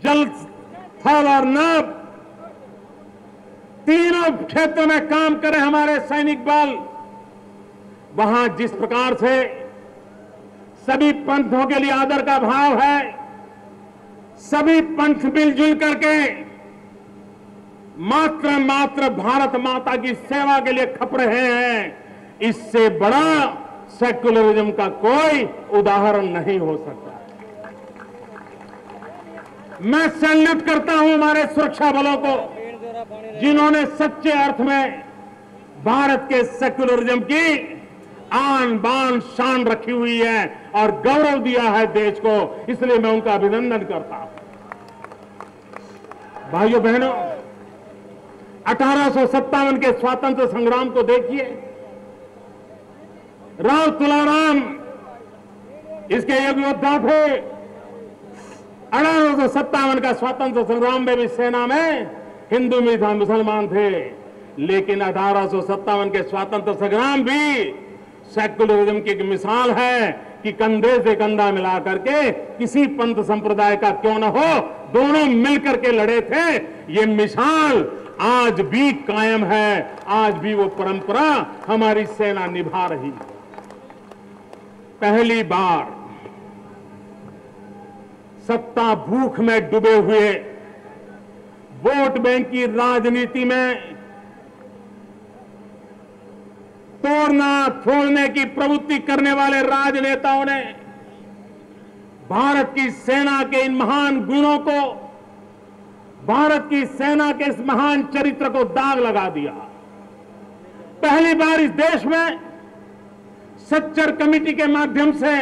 जल, थल और नभ, तीनों क्षेत्रों में काम करें हमारे सैनिक बल। वहां जिस प्रकार से सभी पंथों के लिए आदर का भाव है, सभी पंथ मिलजुल करके मात्र भारत माता की सेवा के लिए खप रहे हैं, इससे बड़ा सेक्युलरिज्म का कोई उदाहरण नहीं हो सकता। मैं सैल्यूट करता हूं हमारे सुरक्षा बलों को, जिन्होंने सच्चे अर्थ में भारत के सेक्युलरिज्म की आन बान शान रखी हुई है और गौरव दिया है देश को, इसलिए मैं उनका अभिनंदन करता हूं। भाइयों बहनों, 1857 के स्वातंत्र संग्राम को देखिए। राव तुलाराम इसके एक योद्धा थे। 1857 का स्वातंत्र संग्राम में भी सेना में हिंदू में था, मुसलमान थे, लेकिन 1857 के स्वातंत्र संग्राम भी सेक्युलरिज्म की एक मिसाल है कि कंधे से कंधा मिला करके किसी पंथ संप्रदाय का क्यों न हो, दोनों मिलकर के लड़े थे। ये मिसाल आज भी कायम है, आज भी वो परंपरा हमारी सेना निभा रही है। पहली बार सत्ता भूख में डूबे हुए, वोट बैंक की राजनीति में तोड़ना फोड़ने की प्रवृत्ति करने वाले राजनेताओं ने भारत की सेना के इन महान गुणों को, भारत की सेना के इस महान चरित्र को दाग लगा दिया। पहली बार इस देश में सच्चर कमेटी के माध्यम से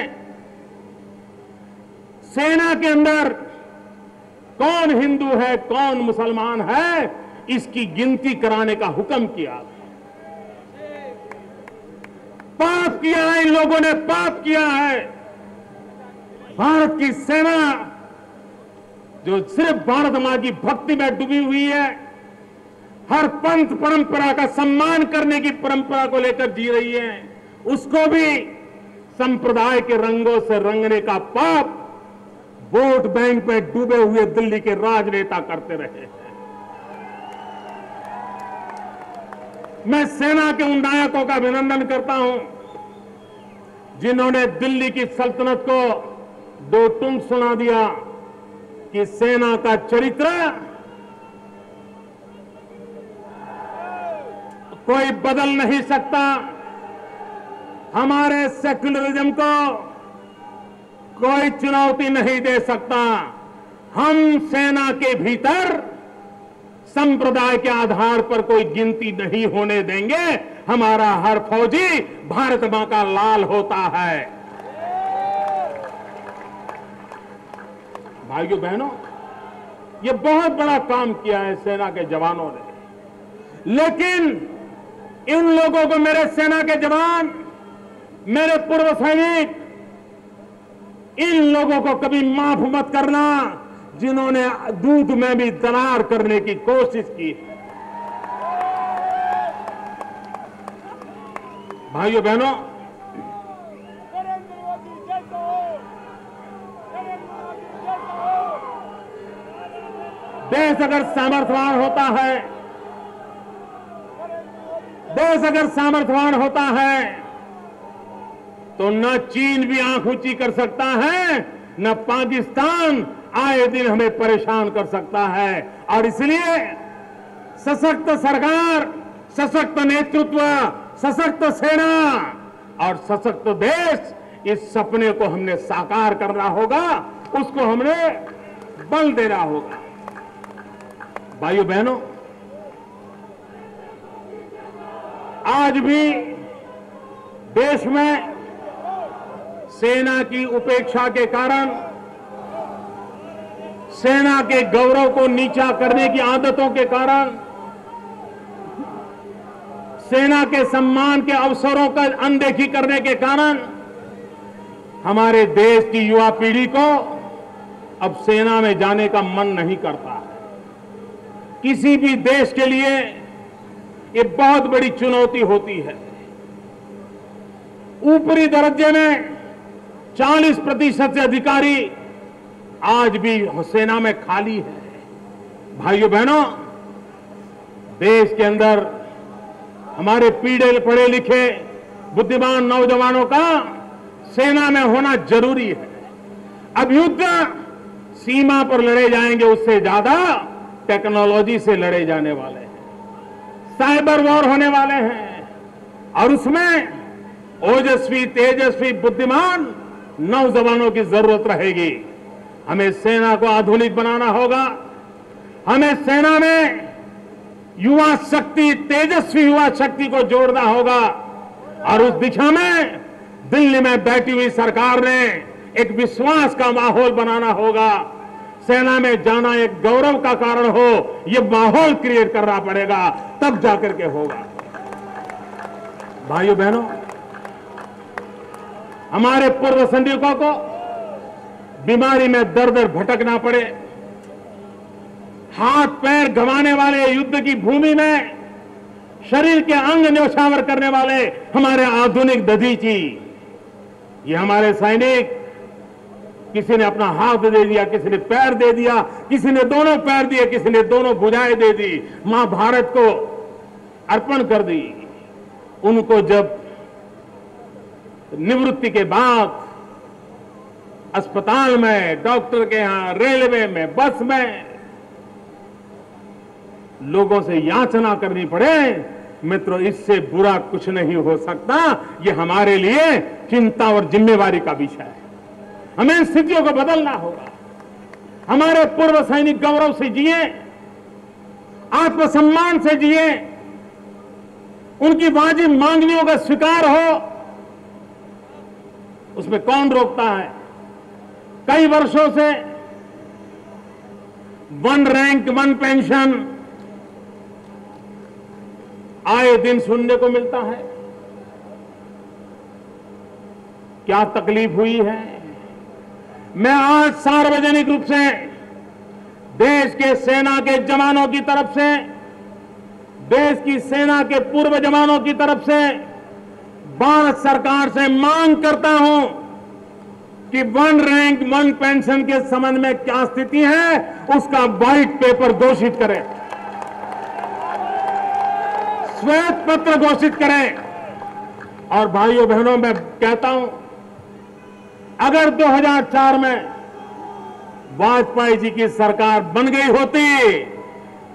सेना के अंदर कौन हिंदू है कौन मुसलमान है इसकी गिनती कराने का हुक्म किया। पाप किया है इन लोगों ने, पाप किया है। भारत की सेना जो सिर्फ भारत मां की भक्ति में डूबी हुई है, हर पंथ परंपरा का सम्मान करने की परंपरा को लेकर जी रही है, उसको भी संप्रदाय के रंगों से रंगने का पाप वोट बैंक में डूबे हुए दिल्ली के राजनेता करते रहे हैं। मैं सेना के उन नायकों का अभिनंदन करता हूं जिन्होंने दिल्ली की सल्तनत को दो टुन सुना दिया कि सेना का चरित्र कोई बदल नहीं सकता, हमारे सेक्युलरिज्म को कोई चुनौती नहीं दे सकता। हम सेना के भीतर संप्रदाय के आधार पर कोई गिनती नहीं होने देंगे। हमारा हर फौजी भारत मां का लाल होता है। भाइयों बहनों, ये बहुत बड़ा काम किया है सेना के जवानों ने, लेकिन इन लोगों को, मेरे सेना के जवान, मेरे पूर्व सैनिक, इन लोगों को कभी माफ मत करना जिन्होंने दूध में भी दरार करने की कोशिश की। भाइयों बहनों, देश अगर सामर्थ्यवान होता है, देश अगर सामर्थ्यवान होता है तो न चीन भी आंख ऊंची कर सकता है, न पाकिस्तान आए दिन हमें परेशान कर सकता है। और इसलिए सशक्त सरकार, सशक्त नेतृत्व, सशक्त सेना और सशक्त देश, इस सपने को हमने साकार करना होगा, उसको हमने बल देना होगा। भाइयों बहनों, आज भी देश में सेना की उपेक्षा के कारण, सेना के गौरव को नीचा करने की आदतों के कारण, सेना के सम्मान के अवसरों का अनदेखी करने के कारण हमारे देश की युवा पीढ़ी को अब सेना में जाने का मन नहीं करता। किसी भी देश के लिए ये बहुत बड़ी चुनौती होती है। ऊपरी दर्जे में 40% से अधिकारी आज भी सेना में खाली है। भाइयों बहनों, देश के अंदर हमारे पढ़े लिखे बुद्धिमान नौजवानों का सेना में होना जरूरी है। अब युद्ध सीमा पर लड़े जाएंगे, उससे ज्यादा टेक्नोलॉजी से लड़े जाने वाले हैं, साइबर वॉर होने वाले हैं, और उसमें ओजस्वी, तेजस्वी, बुद्धिमान नौजवानों की जरूरत रहेगी। हमें सेना को आधुनिक बनाना होगा। हमें सेना में युवा शक्ति, तेजस्वी युवा शक्ति को जोड़ना होगा, और उस दिशा में दिल्ली में बैठी हुई सरकार ने एक विश्वास का माहौल बनाना होगा। सेना में जाना एक गौरव का कारण हो, यह माहौल क्रिएट करना पड़ेगा, तब जाकर के होगा। भाइयों बहनों, हमारे पूर्व सैनिकों को बीमारी में दर दर भटकना पड़े, हाथ पैर गंवाने वाले, युद्ध की भूमि में शरीर के अंग न्यौछावर करने वाले हमारे आधुनिक दधीची, ये हमारे सैनिक, किसी ने अपना हाथ दे दिया, किसी ने पैर दे दिया, किसी ने दोनों पैर दिए, किसी ने दोनों भुजाएं दे दी, मां भारत को अर्पण कर दी। उनको जब निवृत्ति के बाद अस्पताल में, डॉक्टर के यहां, रेलवे में, बस में लोगों से याचना करनी पड़े, मित्रों, इससे बुरा कुछ नहीं हो सकता। यह हमारे लिए चिंता और जिम्मेवारी का विषय है। हमें इन स्थितियों को बदलना होगा। हमारे पूर्व सैनिक गौरव से जिए, आत्मसम्मान से जिए, उनकी वाजिब मांगनियों का स्वीकार हो, उसमें कौन रोकता है? कई वर्षों से 1 रैंक 1 पेंशन आए दिन सुनने को मिलता है। क्या तकलीफ हुई है? मैं आज सार्वजनिक रूप से देश के सेना के जवानों की तरफ से, देश की सेना के पूर्व जवानों की तरफ से भारत सरकार से मांग करता हूं कि 1 रैंक 1 पेंशन के संबंध में क्या स्थिति है, उसका व्हाइट पेपर घोषित करें, श्वेत पत्र घोषित करें। और भाइयों बहनों, मैं कहता हूं, अगर 2004 में वाजपेयी जी की सरकार बन गई होती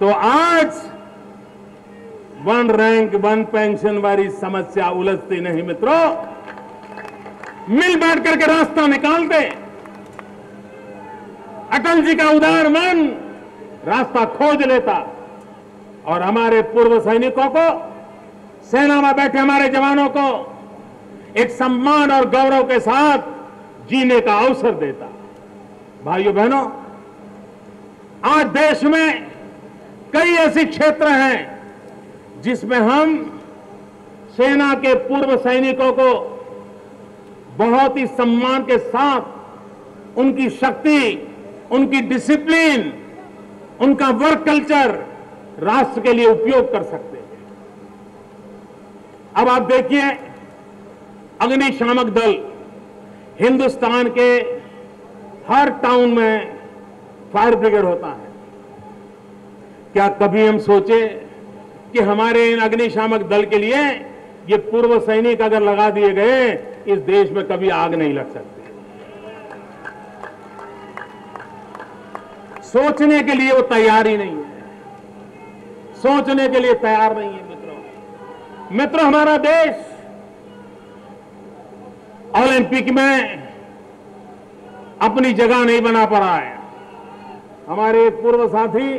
तो आज 1 रैंक 1 पेंशन वाली समस्या उलझती नहीं। मित्रों, मिल बैठ करके रास्ता निकालते। अटल जी का उदार मन रास्ता खोज लेता, और हमारे पूर्व सैनिकों को, सेना में बैठे हमारे जवानों को एक सम्मान और गौरव के साथ जीने का अवसर देता। भाइयों बहनों, आज देश में कई ऐसे क्षेत्र हैं जिसमें हम सेना के पूर्व सैनिकों को बहुत ही सम्मान के साथ उनकी शक्ति, उनकी डिसिप्लिन, उनका वर्क कल्चर राष्ट्र के लिए उपयोग कर सकते हैं। अब आप देखिए, अग्निशामक दल हिंदुस्तान के हर टाउन में फायर ब्रिगेड होता है। क्या कभी हम सोचे कि हमारे इन अग्निशामक दल के लिए ये पूर्व सैनिक अगर लगा दिए गए, इस देश में कभी आग नहीं लग सकती? सोचने के लिए वो तैयार ही नहीं है, सोचने के लिए तैयार नहीं है। मित्रों, हमारा देश ओलंपिक में अपनी जगह नहीं बना पा रहा है। हमारे पूर्व साथी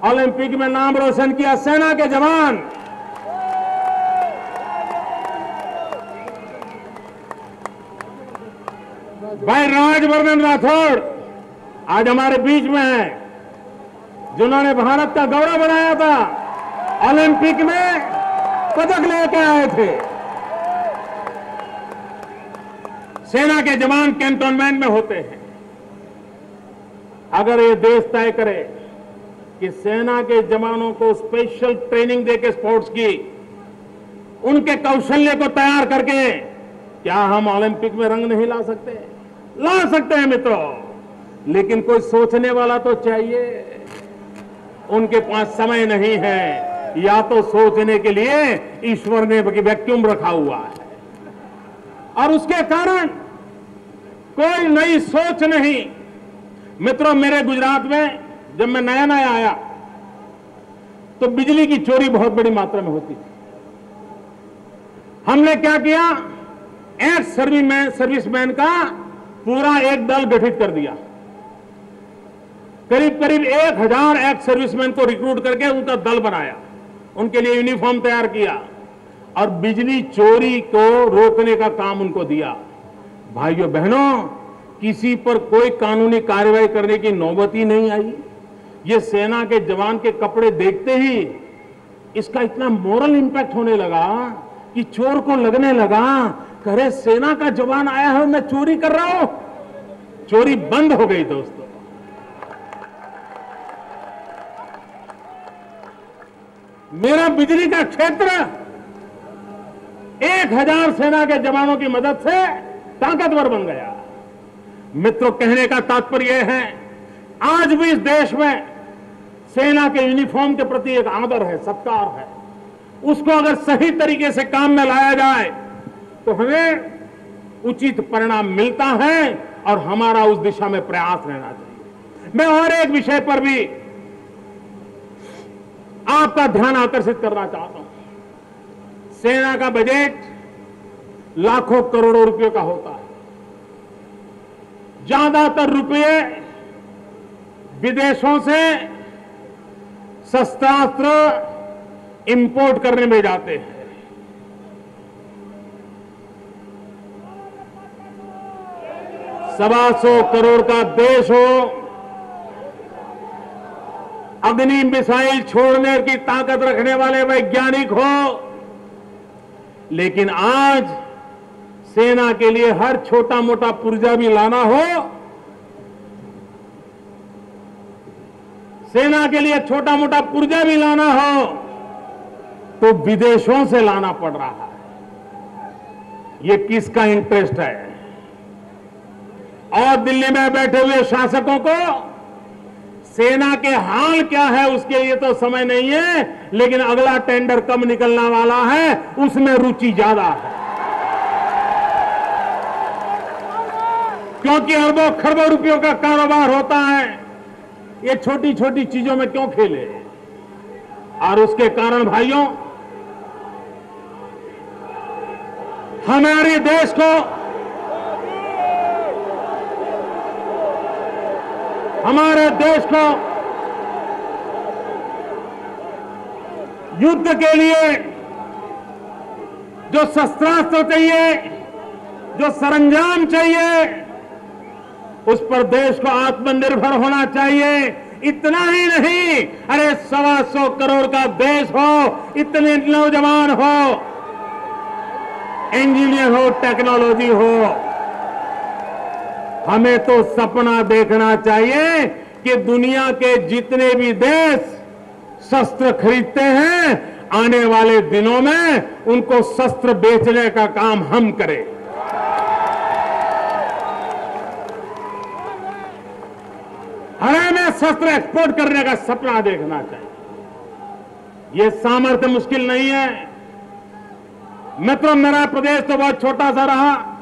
ओलंपिक में नाम रोशन किया, सेना के जवान। भाई राजवर्धन राठौड़ आज हमारे बीच में है, जिन्होंने भारत का गौरव बढ़ाया था, ओलंपिक में पदक लेकर आए थे। सेना के जवान कैंटोनमेंट में होते हैं। अगर ये देश तय करे कि सेना के जवानों को स्पेशल ट्रेनिंग देके स्पोर्ट्स की, उनके कौशल्य को तैयार करके, क्या हम ओलंपिक में रंग नहीं ला सकते? ला सकते हैं मित्रों। लेकिन कोई सोचने वाला तो चाहिए। उनके पास समय नहीं है, या तो सोचने के लिए ईश्वर ने वैक्यूम रखा हुआ है और उसके कारण कोई नई सोच नहीं। मित्रों, मेरे गुजरात में जब मैं नया नया आया तो बिजली की चोरी बहुत बड़ी मात्रा में होती थी। हमने क्या किया, एक्स सर्विसमैन का पूरा एक दल गठित कर दिया। करीब करीब 1000 एक्स सर्विसमैन को रिक्रूट करके उनका दल बनाया, उनके लिए यूनिफॉर्म तैयार किया और बिजली चोरी को रोकने का काम उनको दिया। भाइयों बहनों, किसी पर कोई कानूनी कार्रवाई करने की नौबत ही नहीं आई। ये सेना के जवान के कपड़े देखते ही इसका इतना मोरल इंपैक्ट होने लगा कि चोर को लगने लगा, करे सेना का जवान आया है, मैं चोरी कर रहा हूं। चोरी बंद हो गई दोस्तों। मेरा बिजली का क्षेत्र 1000 सेना के जवानों की मदद से ताकतवर बन गया। मित्रों, कहने का तात्पर्य है, आज भी इस देश में सेना के यूनिफॉर्म के प्रति एक आदर है, सत्कार है। उसको अगर सही तरीके से काम में लाया जाए तो हमें उचित परिणाम मिलता है और हमारा उस दिशा में प्रयास रहना चाहिए। मैं और एक विषय पर भी आपका ध्यान आकर्षित करना चाहता हूं। सेना का बजट लाखों करोड़ों रुपयों का होता है। ज्यादातर रुपये विदेशों से शस्त्रास्त्र इंपोर्ट करने में जाते हैं। ₹125 करोड़ का देश हो, अग्नि मिसाइल छोड़ने की ताकत रखने वाले वैज्ञानिक हो, लेकिन आज सेना के लिए हर छोटा मोटा पुर्जा भी लाना हो, सेना के लिए छोटा मोटा पुर्जा भी लाना हो तो विदेशों से लाना पड़ रहा है। ये किसका इंटरेस्ट है? और दिल्ली में बैठे हुए शासकों को सेना के हाल क्या है उसके लिए तो समय नहीं है, लेकिन अगला टेंडर कब निकलने वाला है उसमें रुचि ज्यादा है। क्योंकि अरबों खरबों रुपयों का कारोबार होता है, ये छोटी छोटी चीजों में क्यों खेले? और उसके कारण भाइयों, हमारे देश को युद्ध के लिए जो शस्त्रास्त्र चाहिए, जो सरंजाम चाहिए, उस पर देश को आत्मनिर्भर होना चाहिए। इतना ही नहीं, अरे 125 करोड़ का देश हो, इतने नौजवान हो, इंजीनियर हो, टेक्नोलॉजी हो, हमें तो सपना देखना चाहिए कि दुनिया के जितने भी देश शस्त्र खरीदते हैं, आने वाले दिनों में उनको शस्त्र बेचने का काम हम करें। हमें शस्त्र एक्सपोर्ट करने का सपना देखना चाहिए। यह सामर्थ्य मुश्किल नहीं है। मित्रों, मेरा प्रदेश तो बहुत छोटा सा रहा,